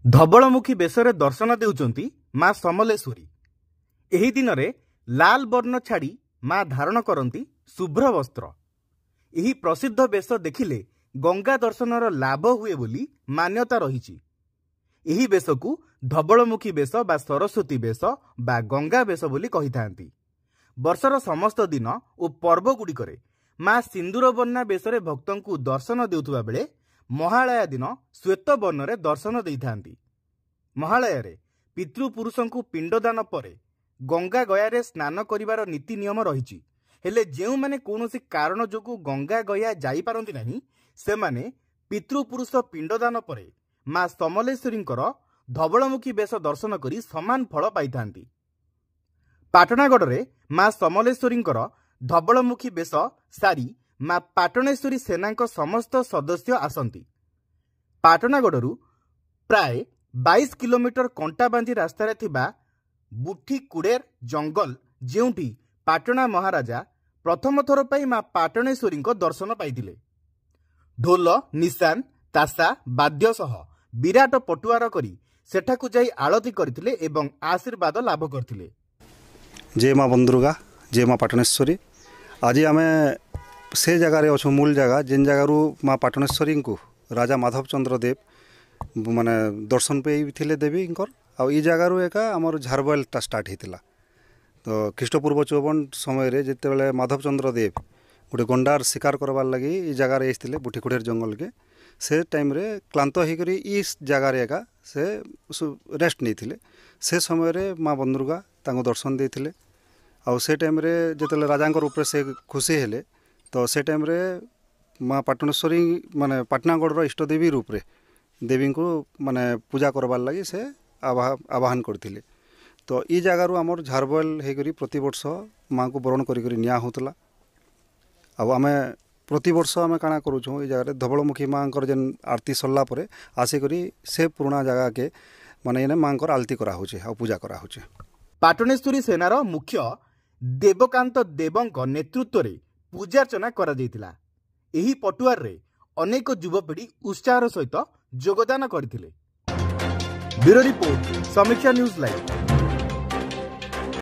धवलमुखी बेशरे दर्शन देउचंती माँ समलेश्वरी। एही दिन रे लाल वर्ण छाड़ी माँ धारण करती शुभ्र वस्त्र। एही प्रसिद्ध बेश देखिले गंगा दर्शनर लाभ हुए बोली मान्यता रही। एही बेश को धवलमुखी बेश बा सरस्वती बेश बा गंगा बेश बोली कही थांती। वर्षर समस्त दिन और पर्व गुड़िक माँ सिंदूर बन्ना बेशरे भक्तों को दर्शन देउथुबा बेले महालया दिन श्वेत वर्णरे दर्शन देइथांती। महालया रे पितृपुरुषों को पिंडदान परे गंगा गया स्नान करिवार नीति नियम रही। हेले जेउ माने कोनोसी कारण जोगु गंगा गया जाई पारंती नाही सेमाने पितृपुरुष पिंडदान परे माँ समलेश्वरींकर धवलमुखी बेश दर्शन करी समान फल पाइथांती। पाटणागढ़ रे माँ समलेश्वरींकर धवलमुखी बेश सारी माँ पाटणेश्वरी सेनांक समस्त सदस्य आसंती। पाटणागढ़ प्राय 22 किलोमीटर कंटा बांधी रास्तार थिबा बुठी कुड़ेर जंगल जेउठी पाटणा महाराजा प्रथम थर पाई माँ पाटणेश्वरी दर्शन पाइथिले। ढोल निशान तासा बाद्य सह विराट पटुआर करी सेठाकु जाई आळती करथिले एवं आशीर्वाद लाभ करथिले। जय माँ बंदुर्गा, जय माँ पाटणेश्वरी। आज आम से जगार अच्छु मूल जगह जेन जगार माँ पाटणेश्वरी को राजा माधव चंद्र देव माने दर्शन पे देवी आई जगार एका आमर झारबलटा स्टार्ट होता। तो ख्रीष्टपूर्व 54 समय जिते माधव चंद्र देव गोटे गंडार शिकार करवार लगी ई जगार आसते बुठीकुड़ेर जंगल के से टाइम रे क्लांत होकर इस जगार एका से रेस्ट नहीं से समय माँ बंदुर्गा तांको दर्शन देते। आउ से टाइम रे जिते राजा रूप से खुशी हेले तो से टाइम रे माँ पाटणेश्वरी माने पाटनागढ़ इष्टदेवी रूप रे देवी को माने पूजा करवार लगी से आवाहन करथिले। तो ई जगार आमर झारबल होकर प्रति वर्ष माँ को बरण करी निया होतला। आम प्रति वर्ष आम काଣା करूँ ये जगह धवलमुखी माँ जेन आरती सरला परे आसिकरी से पुराना जगह के माने माँ आलती कराऊे आ पूजा कराऊे। पाटणेश्वरी सेनार मुख्य देवकांत देवंक नेतृत्व रे पूजार्चना करा जायतिला। एही पटुआर रे अनेक युवपीढ़ी उत्साहर सहित योगदान करथिले। ब्यूरो रिपोर्ट, समीक्षा न्यूज लाइव।